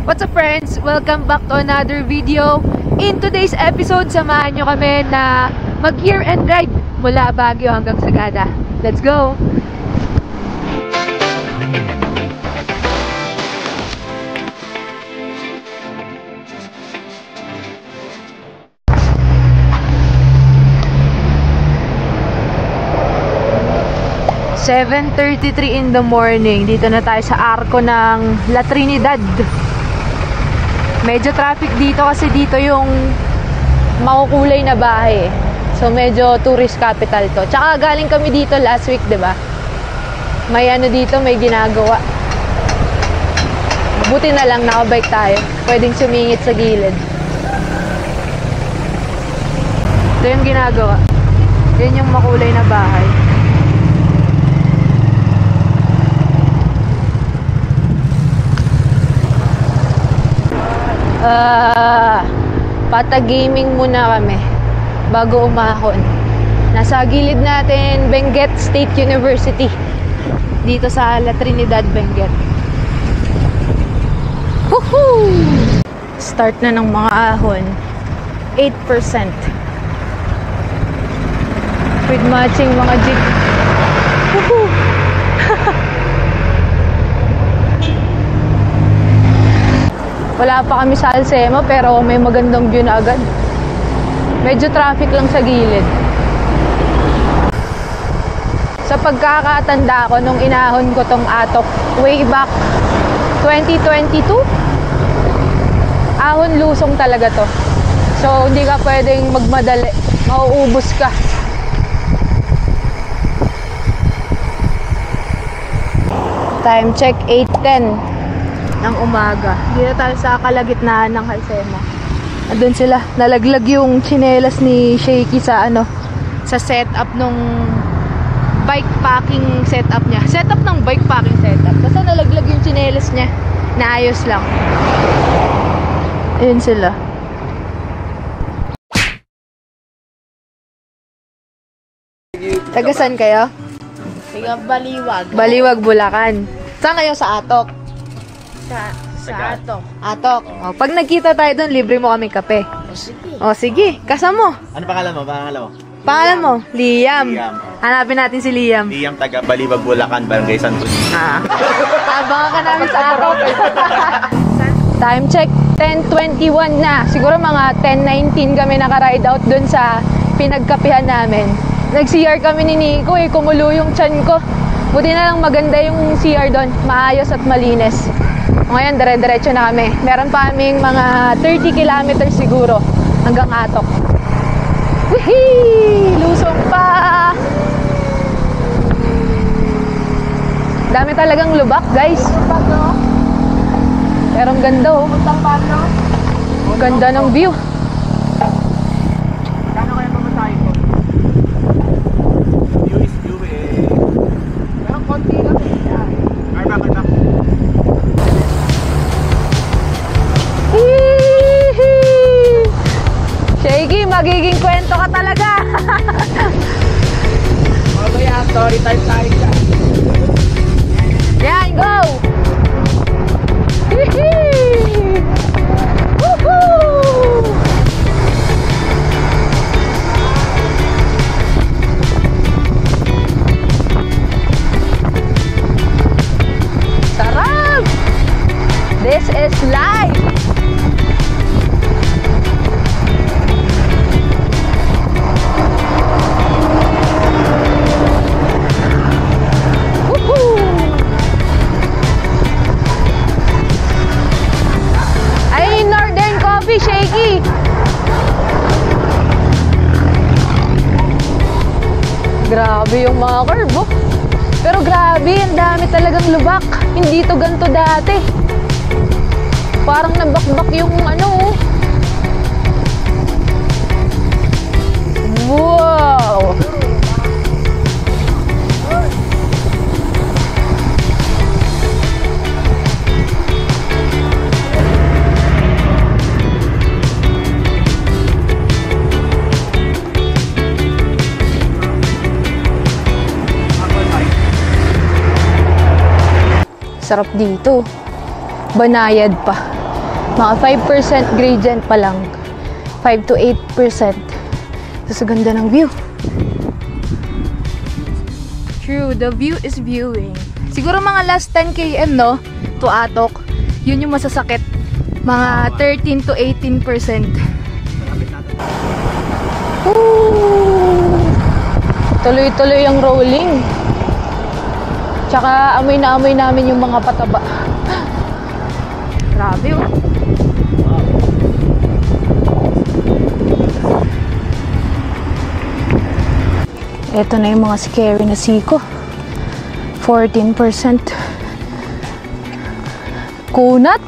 What's up friends? Welcome back to another video. In today's episode, samahan nyo kami na mag-year end ride mula Baguio hanggang Sagada. Let's go! (7:33 in the morning). Dito na tayo sa arko ng La Trinidad. Medyo traffic dito kasi dito yung makukulay na bahay. So medyo tourist capital to. Tsaka galing kami dito last week, 'di ba? May ano dito, may ginagawa. Buti na lang nakabike tayo. Pwedeng sumingit sa gilid. Ito yung ginagawa. Yan yung makulay na bahay. Pata-gaming muna kami bago umahon. Nasa gilid natin Benguet State University dito sa La Trinidad, Benguet. Woohoo! Start na ng mga ahon. 8% with matching mga jeep. Woohoo! Wala pa kami sa Alcema pero may magandang view na agad. Medyo traffic lang sa gilid. Sa pagkakatanda ko nung inahon ko tong Atok way back 2022, ahon lusong talaga to. So hindi ka pwedeng magmadali, mauubos ka. Time check 8:10 ng umaga. Dito tayo sa kalagitnaan ng Alcema. Andun sila. Nalaglag yung tsinelas ni Shaky sa ano, sa setup nung bike packing setup niya. Setup ng bike packing setup. Basta nalaglag yung tsinelas niya. Naayos lang. Ayun sila. Tagasan kayo? Taga Baliwag. Baliwag, Bulacan. Saan kayo? Sa Atok? Sa Atok. Atok. O, pag nagkita tayo doon, libre mo kami kape. O sige. O, sige. Kasama mo. Ano pangalan mo? Pangalan mo? Liam. Liam. Hanapin natin si Liam. Liam, taga Baliwag, Bulacan, Barangay Santos. Abangan ka namin sa Atok. Time check, 10:21 na. Siguro mga 10:19 kami naka-ride out doon sa pinagkapihan namin. Nag-CR kami ni Nico kumulo yung tiyan ko. Buti na lang maganda yung CR doon. Maayos at malinis. Ngayon, dire-diretso na kami. Meron pa kaming mga 30 kilometers siguro hanggang Atok. Wihee! Lusong pa! Dami talagang lubak, guys. Pero ang ganda, oh. Ganda ng view. Kano kaya pamasahin ko? View is view eh. Pero konti lang eh. Ay, bakit ako? Shaky, magiging kwento ka talaga. Okay, story time tayo dyan. Yan, go! Woohoo! Sarap! This is life! Shaky. Grabe yung mga curve, oh. Pero grabe, ang dami talagang lubak. Hindi to ganito dati. Parang nabakbak yung ano, oh. Wow! Sarap dito. Banayad pa. Mga 5% gradient pa lang. 5 to 8%. Tapos ganda ng view. True, the view is viewing. Siguro mga last 10 km, no? To Atok. Yun yung masasakit. Mga 13 to 18%. Woo! Tuloy-tuloy ang rolling. Tsaka amoy na amoy namin yung mga pataba. Grabe oh. Ito na yung mga scary na siko. 14%. Kunat.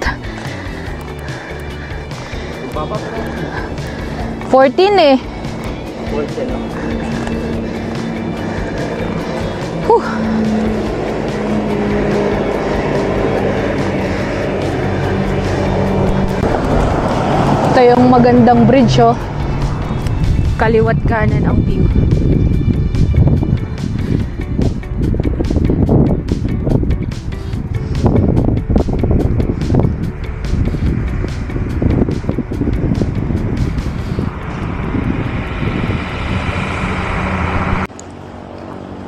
14 eh. 14 lang. Whew. Ito yung magandang bridge oh. Kaliwat kanan ang view.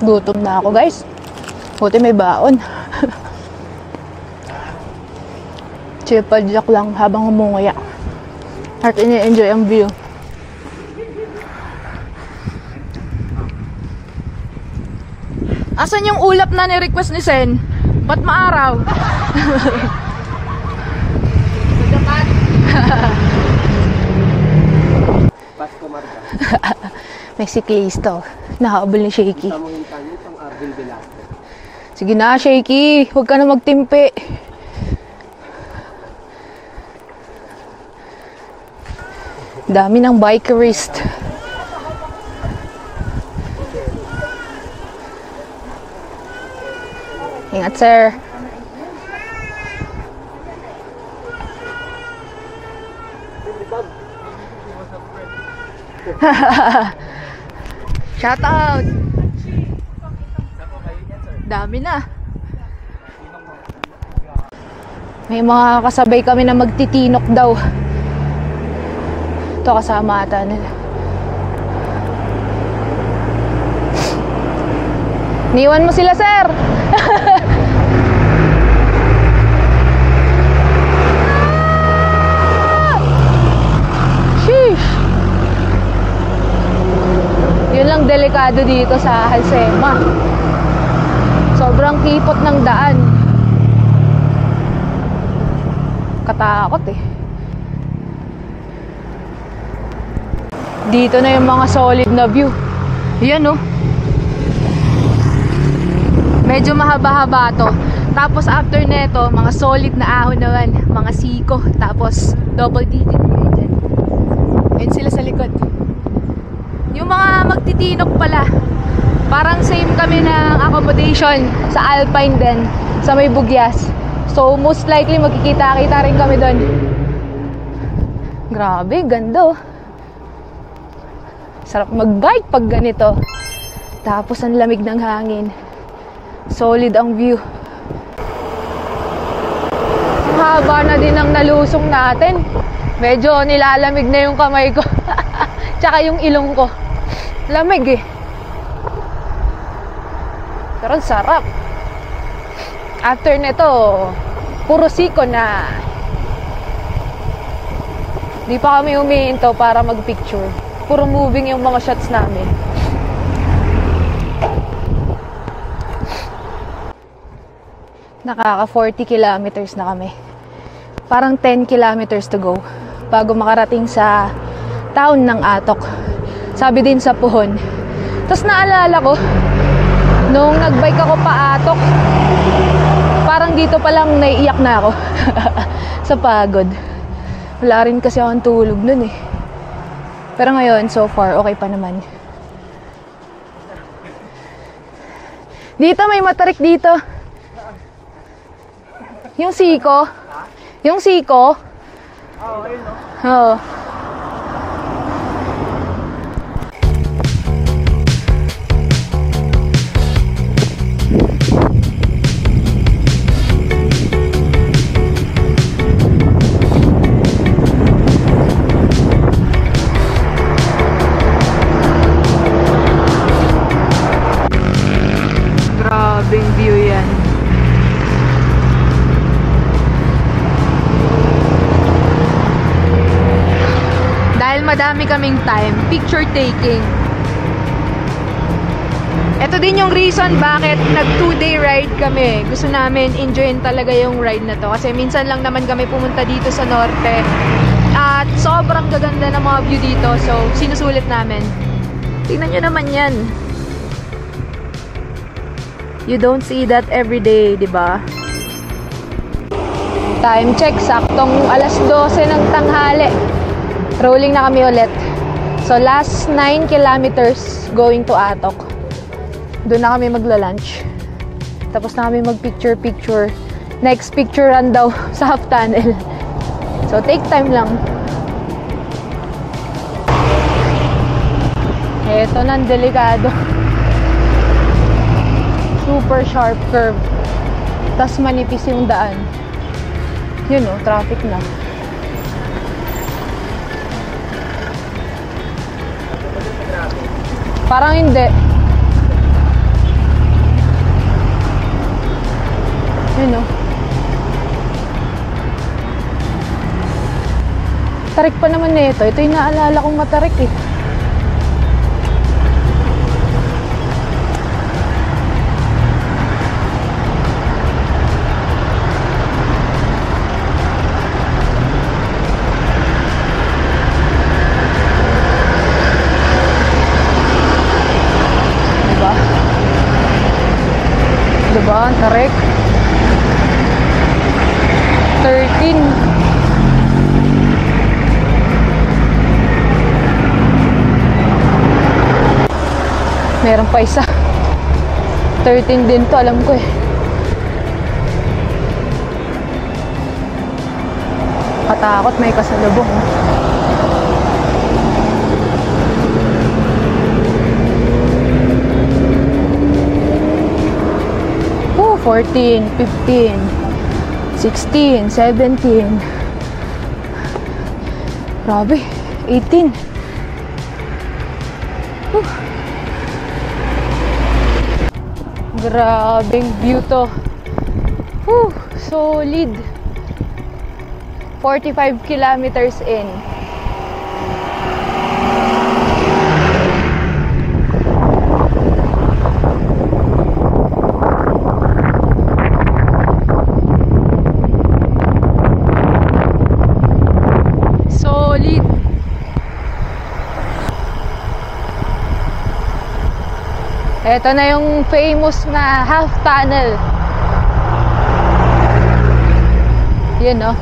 Gutom na ako guys. Buti may baon. Chipadjak lang habang umungaya. At ini-enjoy ang view. Asan yung ulap na ni-request ni Sen? Ba't maaraw? Pasko Marga. May siklista. Nakaabol ni Shaky. Tamang hintayin itong Arvin Velasquez. Sige na, Shaky. Huwag ka na magtimpi. Dami ng bikerist. Ingat, sir. Shout out. Dami na. May mga kasabay kami na magtitinok daw. Ito kasama ata nila. Niwan mo sila, sir. Sheesh. Yun lang delikado dito sa Halsema. Sobrang kipot ng daan. Katakot eh. Dito na yung mga solid na view. Yan oh. Medyo mahaba-haba to. Tapos after neto, mga solid na ahon naman. Mga siko. Tapos double digit. Ayun sila sa likod. Yung mga magtitinok pala, parang same kami ng accommodation sa Alpine din, sa may Bugyas. So most likely magkikita-kita rin kami doon. Grabe, ganda oh. Sarap mag-bike pag ganito. Tapos ang lamig ng hangin. Solid ang view. Ang haba na din ang nalusong natin. Medyo nilalamig na yung kamay ko. Tsaka yung ilong ko. Lamig eh. Pero sarap. After nito, puro siko na. Di pa kami umihinto para mag-picture. Puro moving yung mga shots namin. Nakaka 40 kilometers na kami. Parang 10 kilometers to go bago makarating sa town ng Atok. Sabi din sa Puhon. Tapos naalala ko, nung nagbike ako pa Atok, parang dito pa lang naiiyak na ako. Sa pagod. Wala rin kasi akong tulog nun eh. Pero ngayon, so far, okay pa naman. Dito, may matarik dito. Yung siko. Yung siko. Oo, ayun no. Oo. madami kaming time, picture taking. Ito din yung reason bakit nag 2-day ride kami. Gusto namin enjoyin talaga yung ride na to. Kasi minsan lang naman kami pumunta dito sa norte. At sobrang gaganda ng mga view dito. So, sinusulit namin. Tingnan nyo naman yan. You don't see that every day, di ba? Time check, saktong alas 12 ng tanghali. Rolling na kami ulit. So, last 9 kilometers going to Atok. Doon na kami magla-lunch. Tapos na kami mag-picture-picture. Next picture run daw sa half tunnel. So, take time lang. Eto nang delikado. Super sharp curve. Tapos manipis yung daan. Yun o, traffic na. Parang hindi. Yun o. Tarik pa naman na ito. Ito yung naalala kong matarik eh. Diba? Ang tarik. 13. Meron pa isa. 13 din to, alam ko eh. Katakot, may kasalubong. 14, 15, 16, 17. Grabe, 18. Grabing view to. Solid. 45 kilometers in. Ito na yung famous na half tunnel. Yun, no?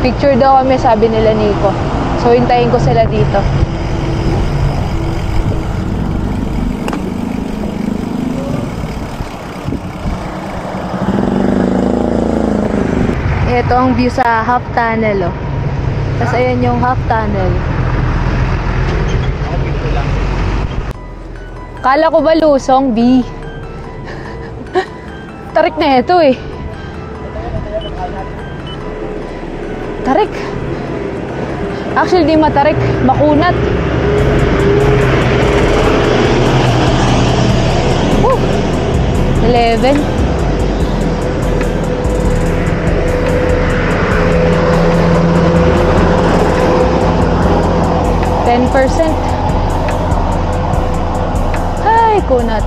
Picture daw kami, sabi nila Nico. So, hintayin ko sila dito. Ito ang view sa half tunnel, oh. Tapos ayan yung half tunnel. Kala ko ba lusong, B? Tarik na ito eh. Tarik. Actually, di matarik. Makunat. 11. Ay, kunat.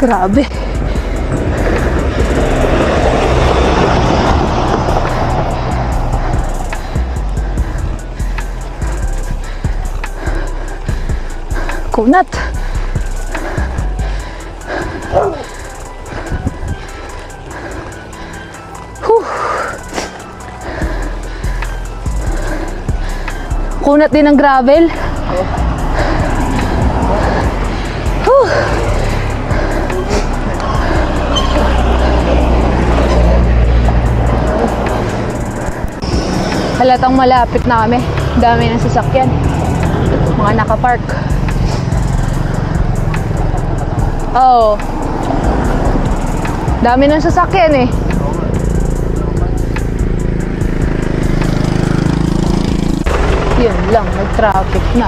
Grabe. Kunat. Kunat din ang gravel. Halatang malapit na kami. Dami ng sasakyan. Mga nakapark. Oh. Dami ng sasakyan eh. Yun lang, nag-traffic na.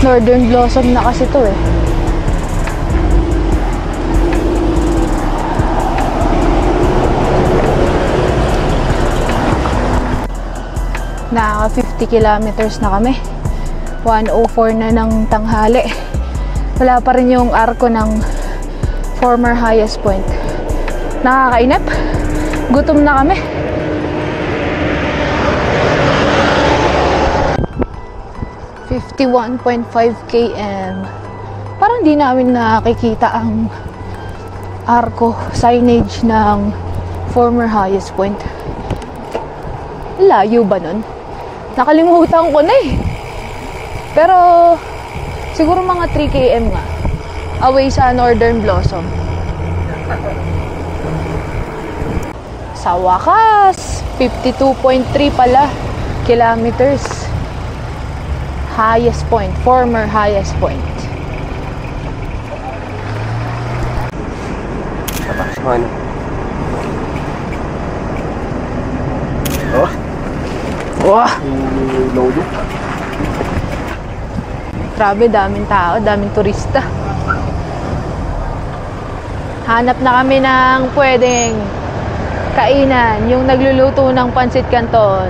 Northern Blossom na kasi to eh. Naka 50 kilometers na kami. 1:04 na ng tanghali. Wala pa rin yung arko ng former highest point. Nakakainip. Gutom na kami. (51.5 km). Parang di namin nakikita ang arko signage ng former highest point. Layo ba nun? Nakalimutan ko na eh. Pero siguro mga 3 km nga away sa Northern Blossom. Sa wakas, 52.3 pala kilometers. Highest point, former highest point. Ano? Oh? Wah! Load. Grabe, daming tao, daming turista. Hanap na kami ng pwedeng kainan, yung nagluluto ng Pancit Canton.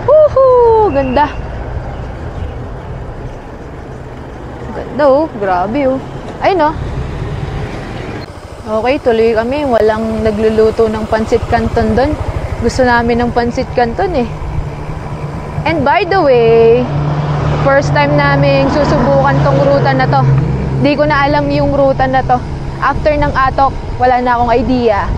Woohoo! Ganda. Ganda oh, grabe oh. Ay no. Okay, tuloy kami. Walang nagluluto ng Pancit Canton doon. Gusto namin ng Pancit Canton eh. And by the way, first time namin susubukan tong ruta na to. Di ko na alam yung ruta na to. After ng Atok, wala na akong idea.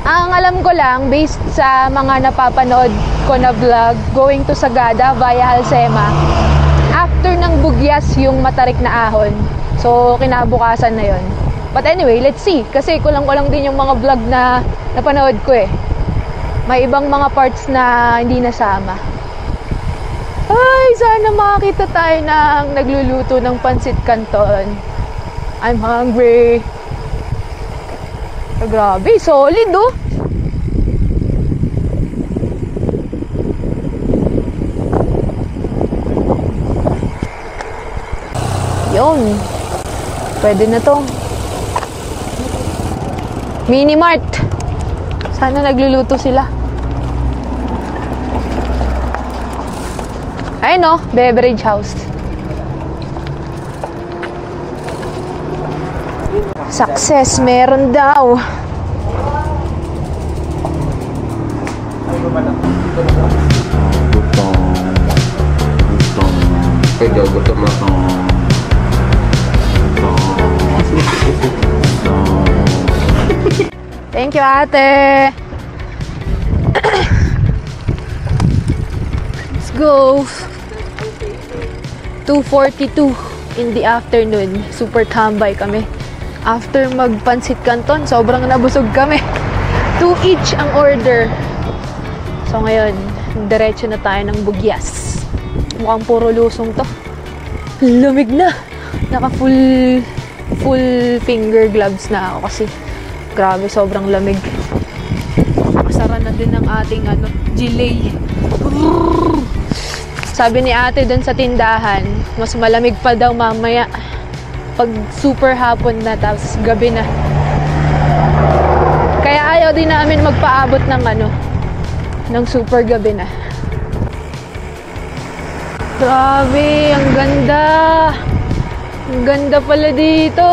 Ang alam ko lang, based sa mga napapanood ko na vlog, going to Sagada via Halsema. After ng Bugyas yung matarik na ahon. So, kinabukasan na yon. But anyway, let's see. Kasi kulang-kulang din yung mga vlog na napanood ko eh. May ibang mga parts na hindi nasama. Ay, sana makakita tayo ng nagluluto ng Pancit Canton. I'm hungry. Oh, grabe, solid oh. Yun. Pwede na to. Mini Mart. Sana nagluluto sila. Ayun no, beverage house. Success, meron daw. Pwede, gutom ako. Thank you, ate. Let's go. 2:42 in the afternoon. Super tambay kami. After mag-Pancit Canton, sobrang nabusog kami. 2 each ang order. So ngayon, diretso na tayo ng Bugyas. Mukhang puro lusong to. Lumig na. Naka full finger gloves na ako kasi grabe, sobrang lamig. Masara na din ang ating delay. Sabi ni ate dun sa tindahan, mas malamig pa daw mamaya pag super hapon na tapos gabi na. Kaya ayaw din namin magpaabot ng super gabi na. Grabe, ang ganda. Ang ganda pala dito.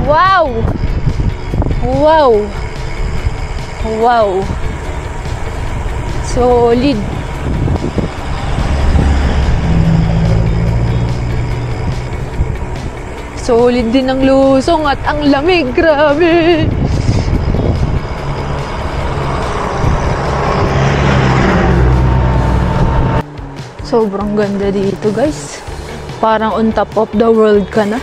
Wow! Wow! Wow! Solid! Solid din ang lusong at ang lamig. Grabe! Sobrang ganda dito, guys. Parang on top of the world ka na.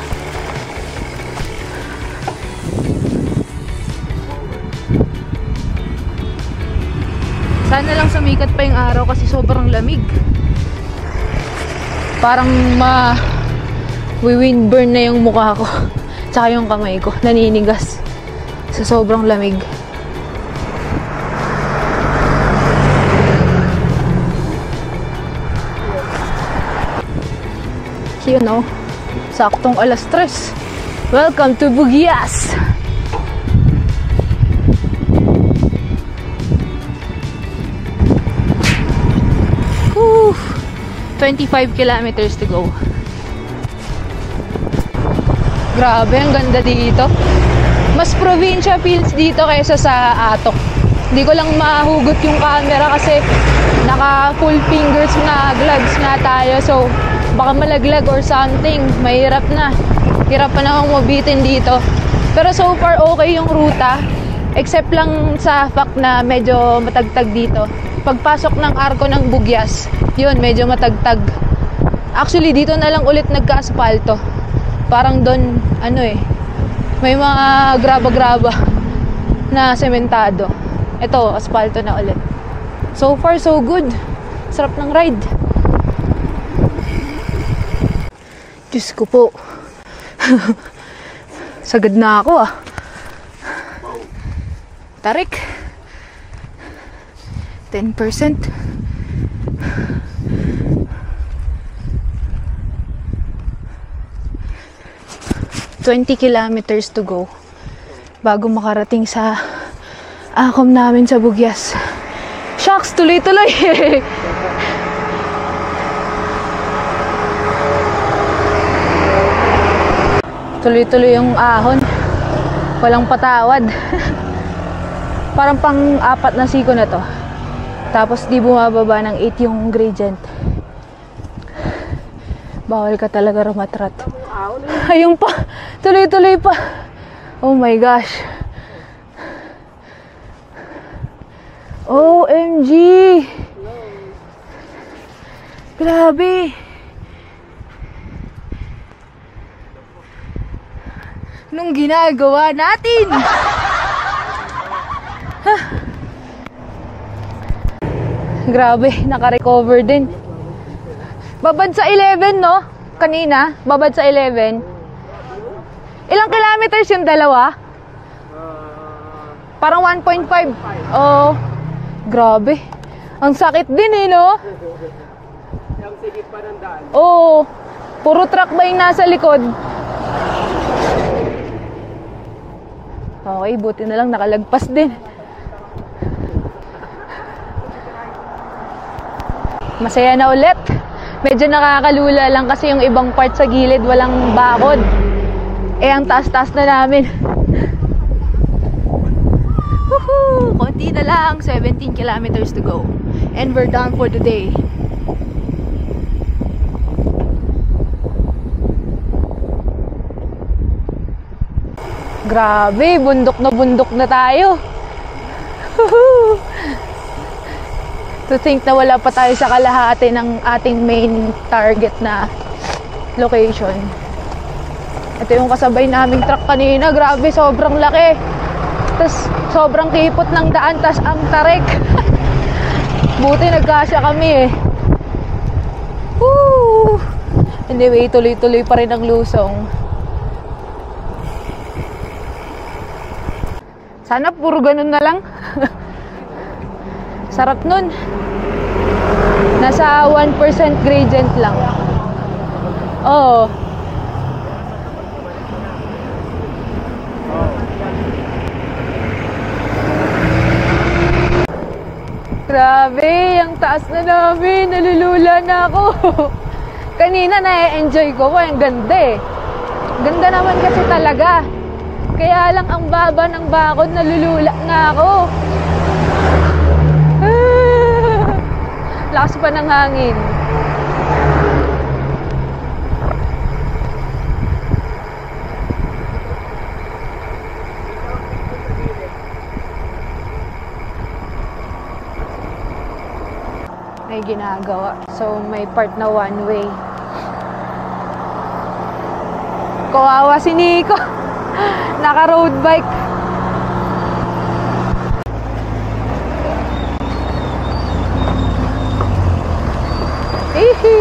Sana lang sumikat pa yung araw kasi sobrang lamig. Parang windburn na yung mukha ko. Tsaka yung kamay ko. Naninigas. Sa sobrang lamig. You know, saktong alas 3. Welcome to Buguias! Whew! 25 kilometers to go. Grabe, ang ganda dito. Mas probinsya feels dito kaysa sa Atok. Hindi ko lang mahugot yung camera kasi naka full fingers na gloves na tayo. So, baka malaglag or something. Mahirap na. Hirap pa na akong mabitin dito. Pero so far okay yung ruta. Except lang sa fact na medyo matagtag dito. Pagpasok ng arko ng Buguias, yun, medyo matagtag. Actually, dito na lang ulit nagka-aspalto. Parang doon, may mga graba-graba na sementado. Ito, aspalto na ulit. So far, so good. Sarap ng ride. Diyos ko po. Sagad na ako Tarik. 10%. $20 kilometers to go bago makarating sa akom namin sa Buguias. Shucks, tuloy-tuloy. Tuloy-tuloy yung ahon. Walang patawad. Parang pang-4 na siko na to. Tapos di bumababa ng 8 yung gradient. Bawal ka talaga rumatrat. Ayun pa. Tuloy-tuloy pa. Oh my gosh. OMG. Grabe. Anong ginagawa natin? Grabe, naka-recover din. Babad sa 11, no? Kanina, babad sa 11. Ilang kilometers yung dalawa? Parang 1.5. Oh, grabe. Ang sakit din no? Ang sigit pa ng daan. Oh, puro truck ba yung nasa likod? Okay, buti na lang nakalagpas din. Masaya na ulit. Medyo nakakalula lang kasi yung ibang part sa gilid walang bakod. Ang taas-taas na namin. Woohoo! Konti na lang. 17 kilometers to go. And we're done for the day. Grabe, bundok na tayo. To think na wala pa tayo sa kalahati ng ating main target na location. Ito yung kasabay naming truck kanina. Grabe, sobrang laki. Tapos sobrang kipot ng daan. Tapos ang tarik. Buti nagkasya kami Woo! Anyway, tuloy-tuloy pa rin ang lusong. Sana puro ganun na lang. Sarap nun. Nasa 1% gradient lang. Oo. Grabe, ang taas na namin. Nalulula na ako. Kanina na-enjoy ko. Ang ganda Ganda naman kasi talaga. Kaya lang ang baba ng bakod, nalulula nga ako. Lakas pa ng hangin. May ginagawa. So, may part na one way. Kawawa si Nico. Naka-road bike. Ihi!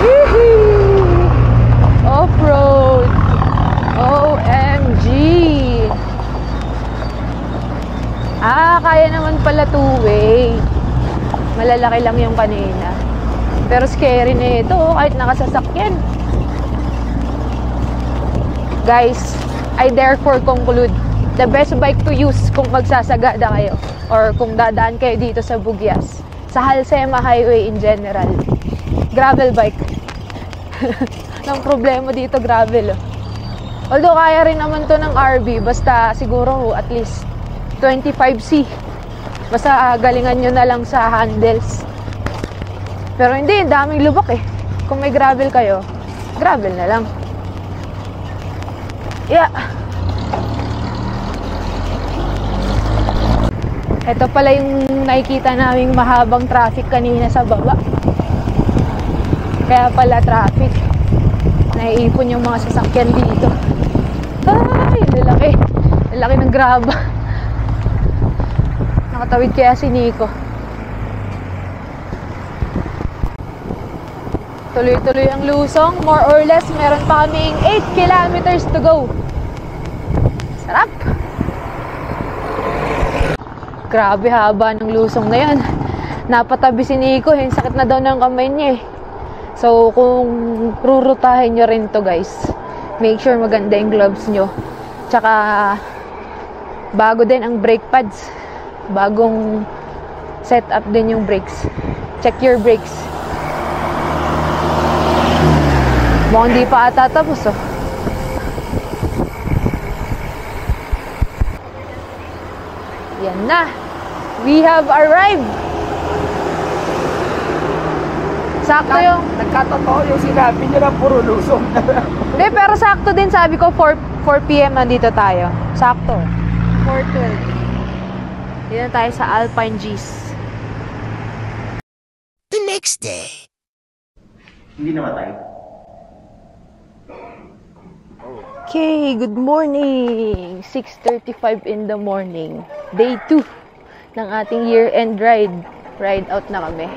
Ihi! malalaki lang yung kanina. Pero scary na ito, kahit nakasasakyan. Guys, I therefore conclude, the best bike to use kung magsasagada kayo or kung dadaan kayo dito sa Bugyas, sa Halsema Highway in general, gravel bike. Ang problema dito, gravel. Although kaya rin naman to ng RB, basta siguro at least 25C. Basta galingan nyo na lang sa handles. Pero hindi, daming lubak eh. Kung may gravel kayo, gravel na lang. Yeah. Ito pala yung nakikita naming mahabang traffic kanina sa baba. Kaya pala traffic. Naiipon yung mga sasakyan dito. Ay, lalaki. Lalaki ng graba. Nakatawid kaya si Nico. Tuloy-tuloy ang lusong. More or less, meron pa kaming 8 kilometers to go. Sarap! Grabe haba ng lusong na yan. Napatabi si Nico, yung sakit na daw ng kamay niya eh. So, kung rurutahin nyo rin to guys, make sure maganda yung gloves nyo. Tsaka, bago din ang brake pads. Bagong setup din yung brakes. Check your brakes. Mukhang di pa ata tapos oh. Yan na. We have arrived. Sakto yung... Nagkatotoo yung sinabi niyo na puro lusong. Hindi, pero sakto din. Sabi ko 4 PM nandito tayo. Sakto. 4:12. Dito tayo sa Alpine G's. The next day. Hindi namatay. Okay, good morning. 6:35 in the morning. Day 2 ng ating year-end ride. Ride out na kami.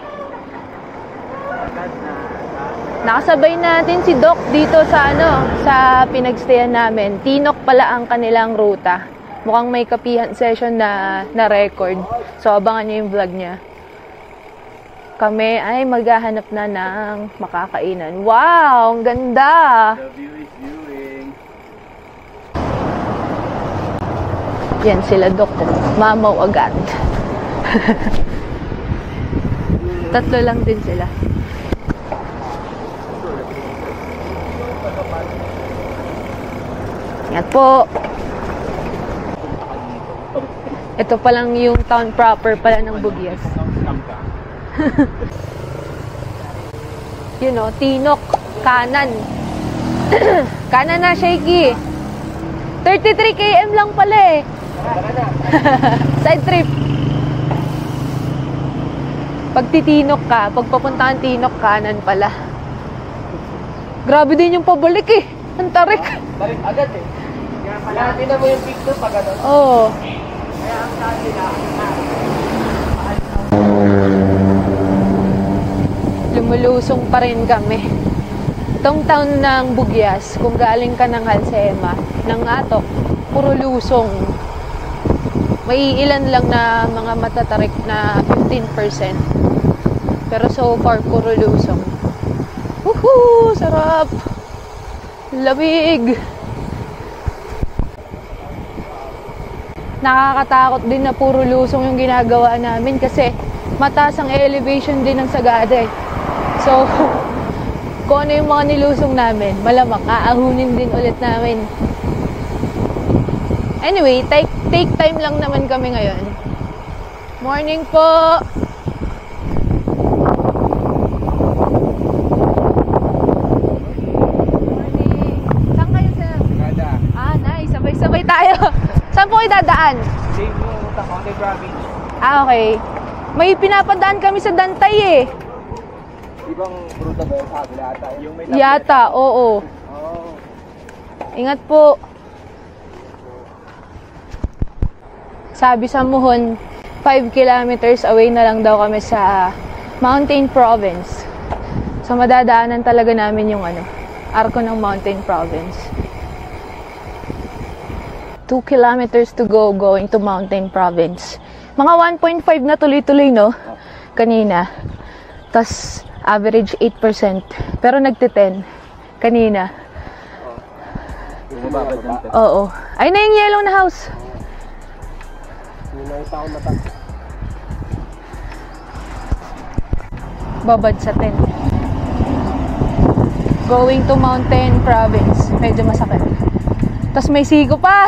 Nakasabay natin si Doc dito sa sa pinagstayan namin. Tinok pala ang kanilang ruta. Mukhang may kapihan session na record. So abangan niyo yung vlog niya. Kami ay maghahanap na ng makakainan. Wow, ang ganda. The view is viewing. Yan sila, Doc. Mamaw agad. Tatlo lang din sila. Yan po. Ito pa lang yung town proper pala ng Bugyas. You know, Tinok, kanan. Kanan na, Shaky. 33 km lang pala eh. Side trip. Pag titinok ka, pag papuntahan Tinok, kanan pala. Grabe din yung pabalik eh. Ang tarik. Balik agad eh. Kaya pala, tinan mo yung picture pag ano. Oo. Kaya ang sabi na, lumulusong pa rin kami. Itong town ng Bugyas, kung galing ka ng Halsema, ng Atok, puro lusong. May ilan lang na mga matatarik na 15%. Pero so far, puro lusong. Woohoo! Sarap! Lamig! Nakakatakot din na puro lusong yung ginagawa namin kasi mataas ang elevation din ng Sagada eh. So, kung ano yung mga nilusong namin, malamang aahunin din ulit namin. Anyway, take time lang naman kami ngayon. Morning po! Morning! Saan kayo, sir? Sagada. Ah, nice. Sabay-sabay tayo. Saan po kayo dadaan? Save mo utak ko kay Gravic. Ah, okay. May pinapadaan kami sa Dantay eh. Ibang ruta ba yung sabi yata? Yung may Yata, oo. Oh. Ingat po. Sabi sa Muhon, 5 kilometers away na lang daw kami sa Mountain Province. So madadaanan talaga namin yung arko ng Mountain Province. 2 kilometers to go going to Mountain Province. Mga 1.5 na tuloy-tuloy, no? kanina. Tas average 8%. Pero nagte-10 kanina. Bumaba dyan. Oo. Ay na yung yellow na house. Yung nakita ko mata. Babad sa 10. Going to Mountain Province. Medyo masakit. Tas may sigo pa.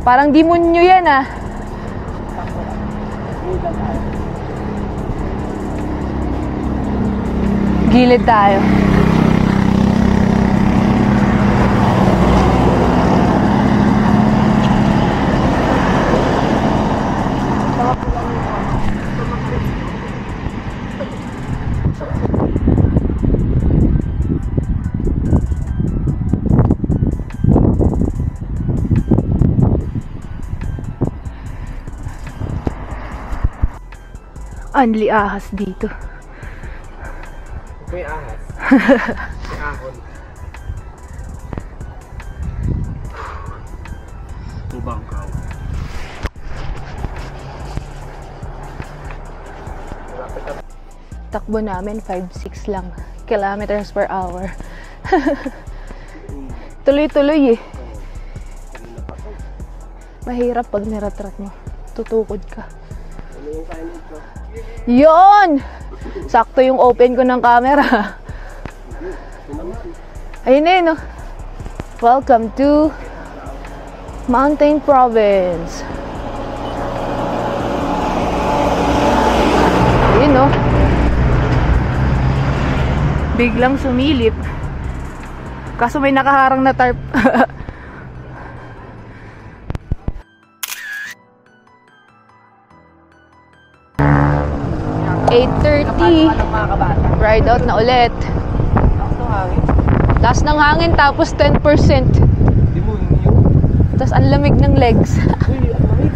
Parang demonyo yan ah. Gilid tayo. Anli ahas dito. May ahas. May ahon. Tubangkaw. Takbo namin 5-6 lang kilometers per hour. Tuloy-tuloy eh. Mahirap pag niratrat mo. Tutukod ka. Ano yung signage ko? Yon! Sakto yung open ko ng camera. Ayun na yun, no? Welcome to Mountain Province. Ayun, no? Biglang sumilip. Kaso may nakaharang na tarp. 8:30. Ride out na ulit. Taas ng hangin tapos 10%. Hindi mo, hindi yun. Tapos ang lamig ng legs. Uy, ang lamig.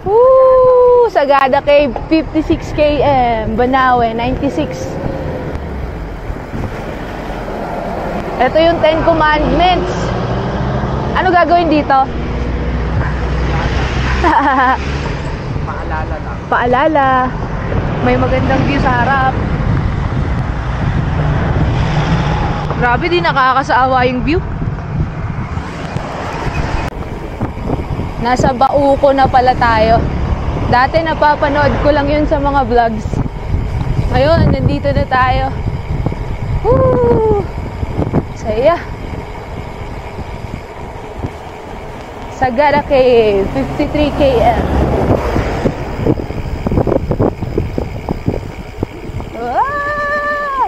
Woo! Sagada Cave, 56 km. Banawe, 96. Ito yung 10 Commandments. Ano gagawin dito? Paalala lang. Paalala. May magandang view sa harap. Grabe, di nakakasawa yung view. Nasa Bauco na pala tayo. Dati napapanood ko lang yun sa mga vlogs. Ngayon, nandito na tayo. Woo! Saya. Sagada Cave, 53 km. Ah!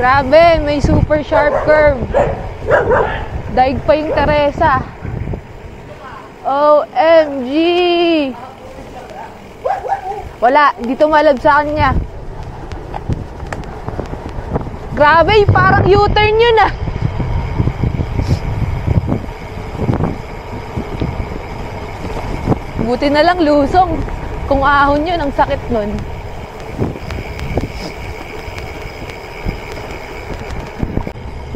Grabe, may super sharp curve. Daig pa yung Teresa. OMG! Wala, dito malab sa kanya. Grabe, parang U-turn yun ah. Buti na lang lusong. Kung ahon yun, ang sakit nun.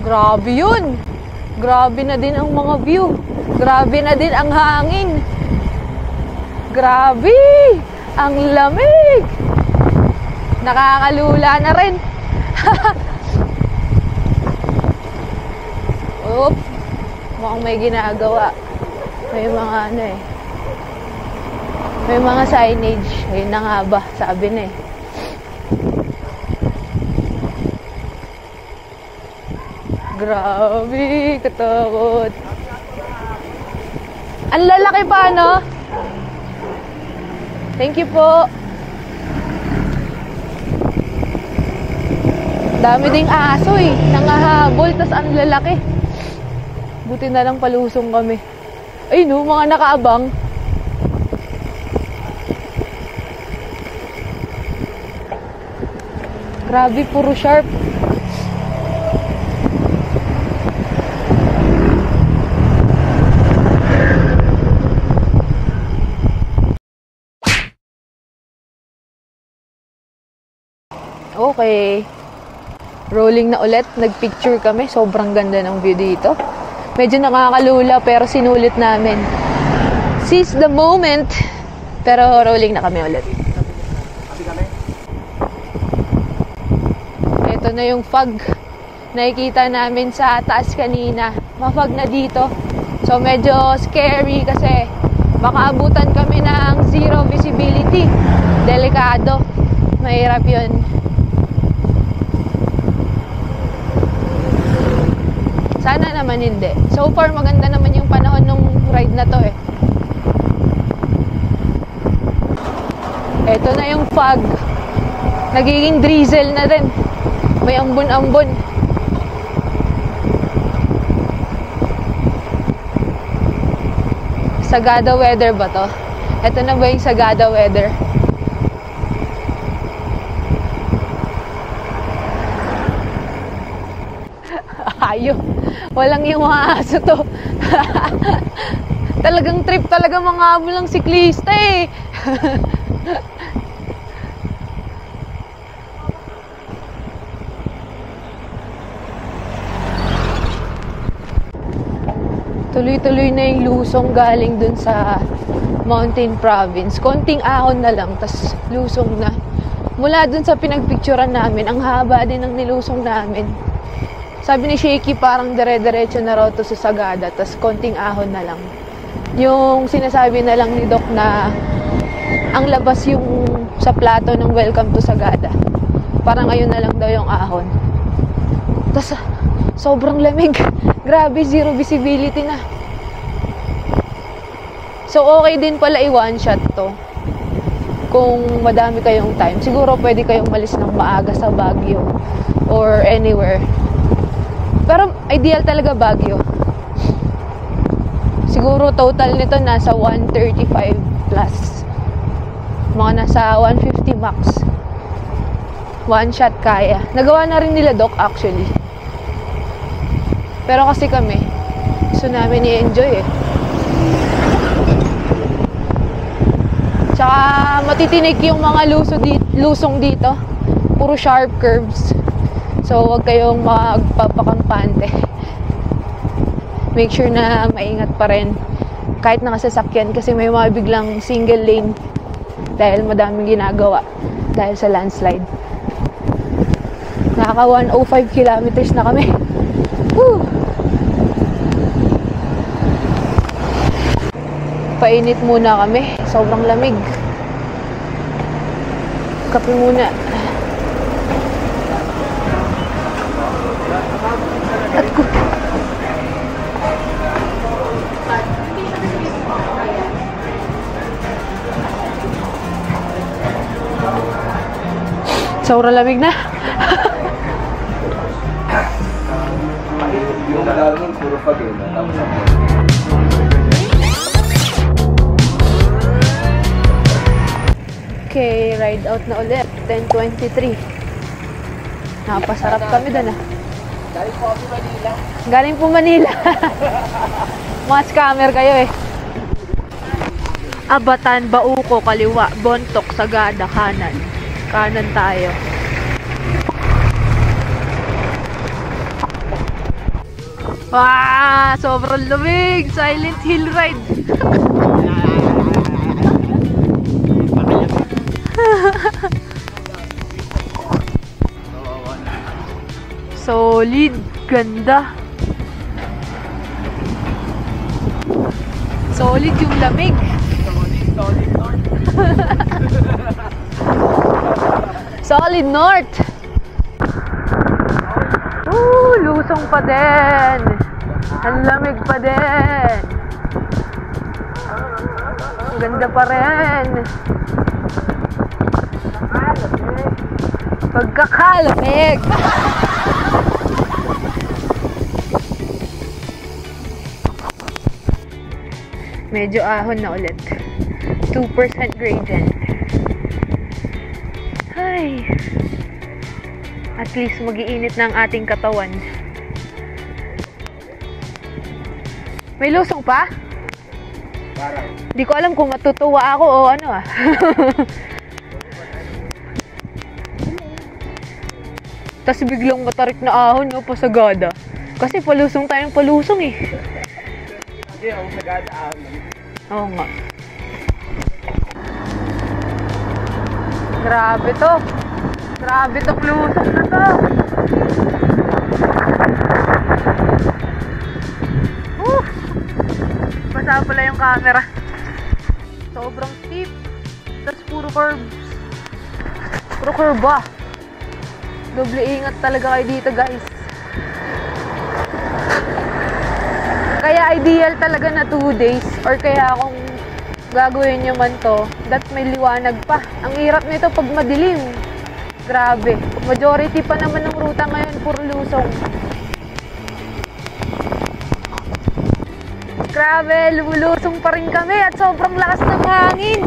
Grabe yun. Grabe na din ang mga view. Grabe na din ang hangin. Grabe! Ang lamig! Nakakalula na rin. Oop. Mukhang may ginagawa. May mga ano eh. May mga signage. Ayun na nga ba, sabi na eh. Grabe, katakot. Ang lalaki pa, no? Thank you po. Dami ding aso eh. Nangahabol, tas ang lalaki. Buti na lang palusong kami. Ay no, mga nakaabang. Grabe, puro sharp. Okay. Rolling na ulit. Nagpicture kami. Sobrang ganda ng view dito. Medyo nakakalula pero sinulit namin. Seize the moment. Pero rolling na kami ulit. Ito na yung fog. Nakikita namin sa taas kanina. Mafog na dito. So medyo scary kasi baka abutan kami ng zero visibility. Delikado. Mahirap yun. Sana naman hindi. So far maganda naman yung panahon ng ride na to eh. Ito na yung fog. Nagiging drizzle na rin. May ambon-ambon. Sagada weather ba to? Ito na ba yung Sagada weather? Ayaw. Walang yung mga aso to. Talagang trip talaga mga amulang siklista eh. Tuloy-tuloy na yung lusong galing dun sa Mountain Province. Konting ahon na lang, tas lusong na. Mula dun sa pinagpicturan namin, ang haba din ng nilusong namin. Sabi ni Shaky, parang dire-diretso na raw to sa Sagada, tas konting ahon na lang. Yung sinasabi na lang ni Doc na ang labas yung sa plato ng Welcome to Sagada. Parang ayun na lang daw yung ahon. Tas sobrang lamig. Grabe, zero visibility na. So, okay din pala i-one shot to. Kung madami kayong time. Siguro pwede kayong malis ng maaga sa Baguio or anywhere. Pero, ideal talaga Baguio. Siguro total nito nasa 135 plus. Mga nasa 150 max. One shot kaya. Nagawa na rin nila Doc actually. Pero kasi kami, gusto namin i-enjoy eh. Tsaka matitinik yung mga lusong dito. Puro sharp curves. So, huwag kayong magpapakampante. Make sure na maingat pa rin. Kahit nakasasakyan kasi may mga biglang single lane. Dahil madaming ginagawa. Dahil sa landslide. Nakaka 105 kilometers na kami. Woo! Painit muna kami. Sobrang lamig. Kape muna. At sobrang lamig na. Yung malalim, puro pag yun. Okay, ride out na ulit. 10:23. Napasarap kami doon ah. Galing po Manila. Galing po Manila. Mga scammer kayo eh. Abatan, Bauco, kaliwa. Bontok, Sagada, kanan. Kanan tayo. Wow! Sobrang lamig! Silent Hill ride! Solid! Ganda! Solid yung lamig! Solid North! Lusong pa din! Ang lamig pa din! Ang ganda pa rin! Pagkakalamig! Medyo ahon na ulit. 2% gradient. Ay! At least mag-iinit na ang ating katawan. May lusong pa? Di ko alam kung matutuwa ako o ano ah. Tapos biglang matarik na ahon, no, pasagada. Kasi palusong tayong palusong eh. Hindi ako nag-aadaan. Oo nga. Grabe to. Grabe tong lusong na to. Basa pala yung camera. Sobrang steep. Tapos puro curves. Puro curve. Doble ingat talaga kayo dito, guys. Kaya ideal talaga na 2 days. Or kaya kung gagawin nyo man to, that may liwanag pa. Ang hirap nito pag madilim. Grabe. Majority pa naman ng ruta ngayon, puro lusong. Grabe, lulusong pa rin kami at sobrang lakas ng hangin.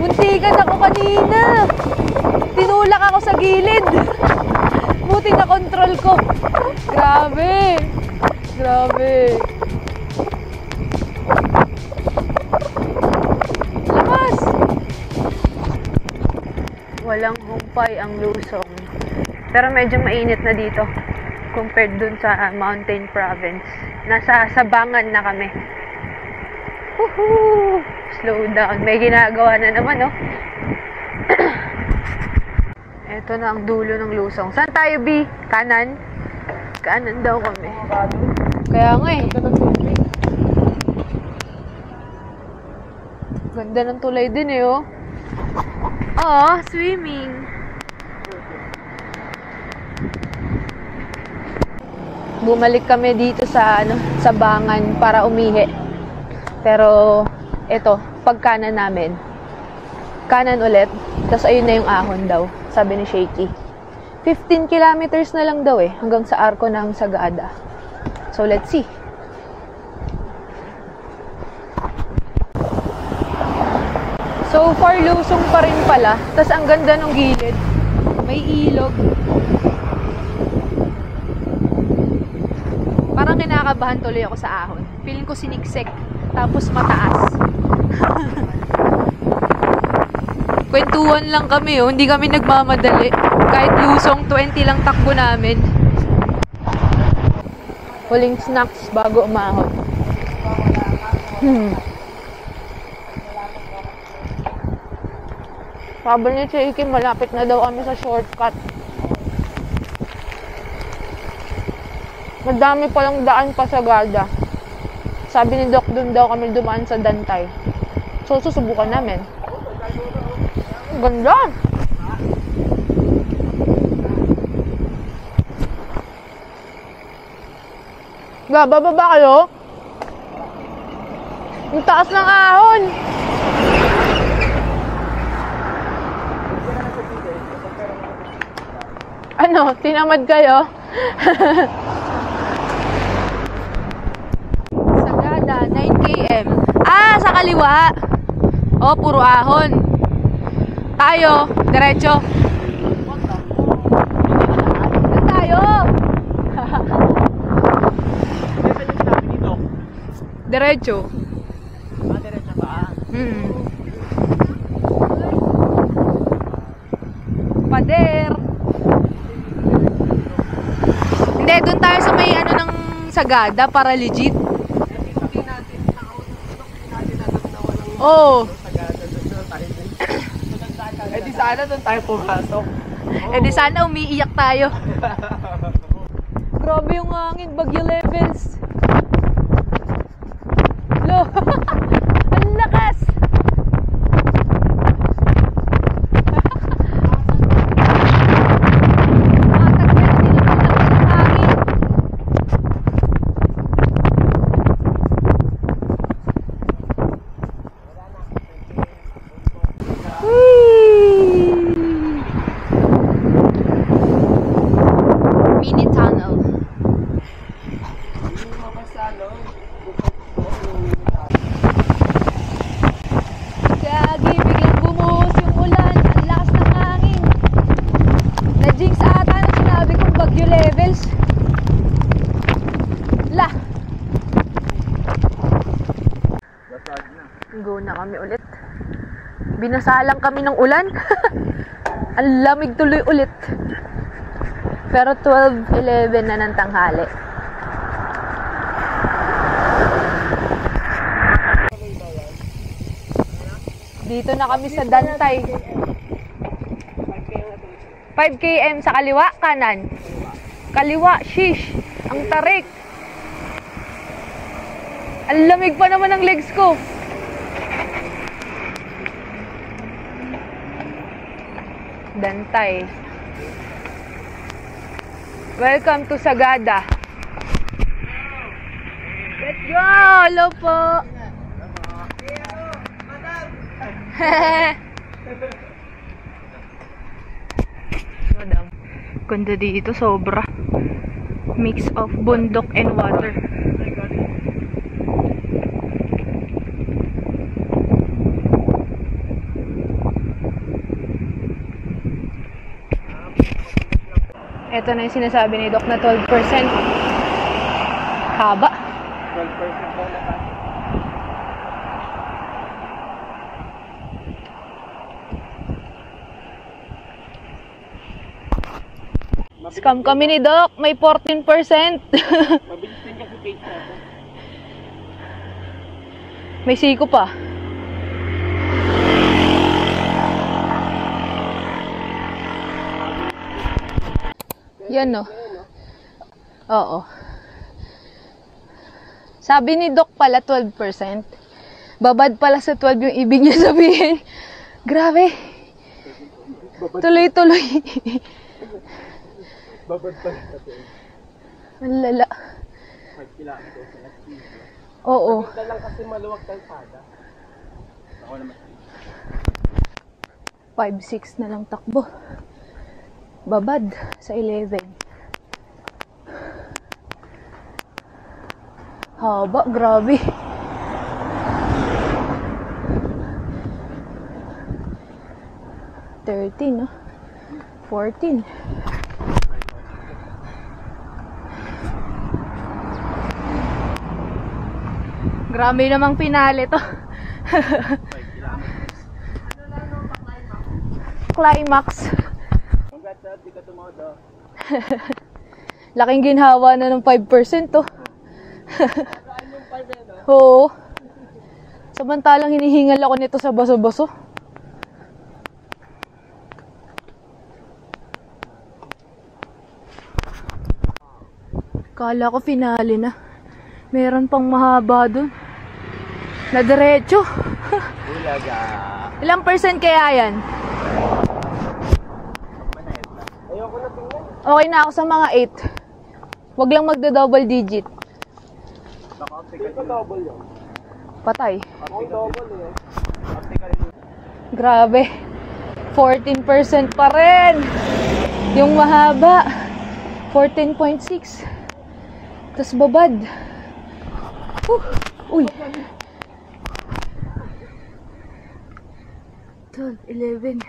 Muntikan ako kanina. Tinulak ako sa gilid. Buti na control ko. Grabe. Grabe. Lakas. Walang humpay ang lusong. Pero medyo mainit na dito compared dun sa Mountain Province. Nasa Sabangan na kami. Woohoo! Slow down. May ginagawa na naman, no? Ito na ang dulo ng lusong. Saan tayo, B? Kanan? Kanan daw kami. Kaya nga eh. Ganda ng tulay din eh, oh. Oh, swimming. Bumalik kami dito sa Sabangan para umihi. Pero ito, pagkanan namin. Kanan ulit. Tapos ayun na yung ahon daw, sabi ni Shaky. 15 kilometers na lang daw eh, hanggang sa arko ng Sagada. So let's see. So far, lusong pa rin pala. Tapos ang ganda ng gilid. May ilog. Parang kinakabahan tuloy ako sa ahon. Feeling ko siniksik. Tapos mataas. Kwentuhan lang kami, oh. Hindi kami nagmamadali. Kahit lusong, 20 lang takbo namin. Huling snacks bago umahon. Sabi ni Chiki, malapit na daw kami sa shortcut. Madami palang daan pa sa Sagada. Sabi ni Doc, dun daw kami dumaan sa Dantay. So, susubukan namin. Ganda! Bababa kayo? Ang taas ng ahon! Ano? Tinamad kayo? Sagada, 9 km. Ah, sa kaliwa! Oh, puro ahon. Tayo, diretso. Saan tayo? Diretso. Diretso pa. Pader. Hindi, doon tayo sa may ng Sagada para legit. Oh. Eh di sana doon tayo pumasok. Eh di sana umiiyak tayo. Grabe yung hangin, bagyo levels. Lo. Ang lakas. Mini tunnel. Gagi, biglang bumuhos yung ulan. Ang lakas ng hangin. Na-jinx ata na sinabi kong bagyo levels. La. Go na kami ulit. Binasalang kami ng ulan. Ang lamig tuloy ulit. Pero 12:11 na ng tanghali. Dito na kami sa Dantay. 5 km sa kaliwa, kanan. Kaliwa, shish. Ang tarik. Ang lamig pa naman ng legs ko. Dantay. Welcome to Sagada. Let's go! Hello po! Madam. Ganda dito, sobra. Mix of bundok and water. Ito na yung sinasabi ni Doc na 12%. Haba. 12% daw na. Scam kami ni Doc, may 14%. Mabilis din kasi page natin. May siko pa. Yan no. Oo. Sabi ni Doc pala 12%. Babad pala sa 12 yung ibig niya sabihin. Grabe. Tuloy-tuloy. Babad pa natin. Ang lala. 5 kilometers na speed. Oo. Maganda lang kasi maluwag kalsada. Ako naman. 5-6 na lang takbo. Babad sa 11. Haba, grabe. $13, no? 14. Grabe namang pinali to. Climax. Congrats, di ka tumodo. Laking ginhawa na ng 5% to. Oo. Samantalang hinihingal ako nito sa baso-baso. Kala ko finale na. Meron pang mahaba dun. Na diretso. Bulaga. Ilang percent kaya yan? Ayoko na tingnan. Okay na ako sa mga 8. Wag lang magda-double digit. Hindi ko double yun. Patay. Ang double yun. Optical yun. Grabe. 14% pa rin. Yung mahaba. 14.6. Tapos babad. Uy. 12, 11.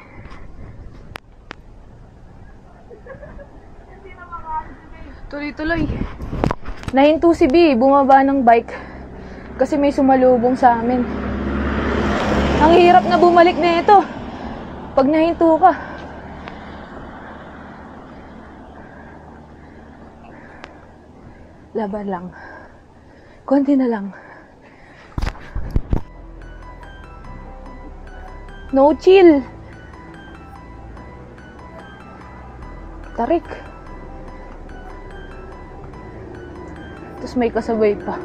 Tuloy-tuloy. Nahinto si B. Bumaba ng bike. Kasi may sumalubong sa amin. Ang hirap na bumalik na ito. Pag nahinto ka. Laban lang. Konti na lang. No chill. Tarik. Tapos may kasabay pa.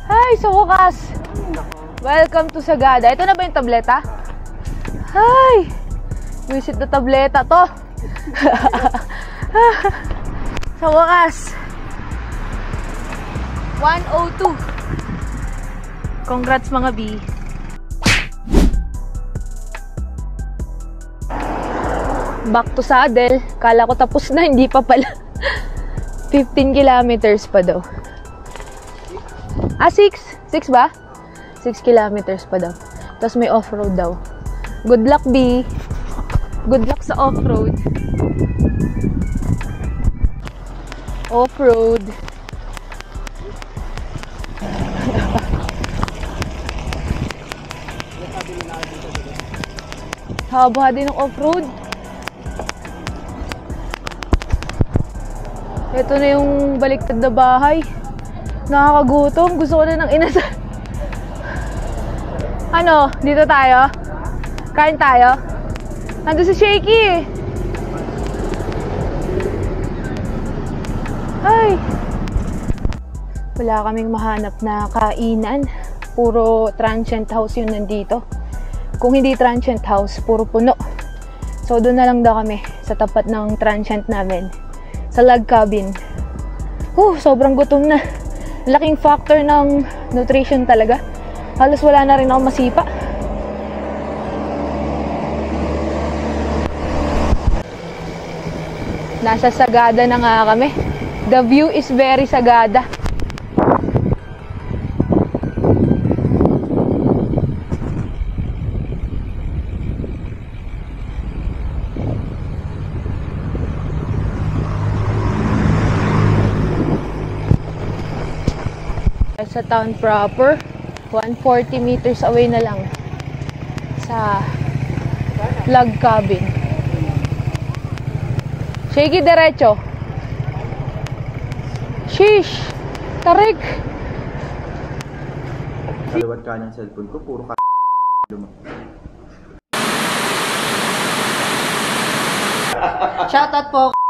Hi, sa wakas. Welcome to Sagada. Ito na ba yung tableta? Hi! Visit the tableta to. Sa wakas. 102. Congrats mga B. Back to saddle. Kala ko tapos na, hindi pa pala. 15 kilometers pa daw. 6 ba? 6 kilometers pa daw. Tapos may off-road daw. Good luck, B. Good luck sa off-road. Off-road. Haba din ng off-road. Ito na yung baliktad na bahay. Nakakagutom. Gusto ko na ng inasal. Ano? Dito tayo? Kain tayo? Nandun si Shaky eh. Ay! Wala kaming mahanap na kainan. Puro transient house yun nandito. Kung hindi transient house, puro puno. So doon na lang daw kami sa tapat ng transient namin. Sa log cabin. Sobrang gutom na. Laking factor ng nutrition talaga. Halos wala na rin ako masipa. Nasa Sagada na nga kami. The view is very Sagada. Sa town proper, 140 meters away na lang sa log cabin. Shaky, derecho. Sheesh! Tarik! Kaliwat ka ng cellphone ko, puro ka mo. Shoutout po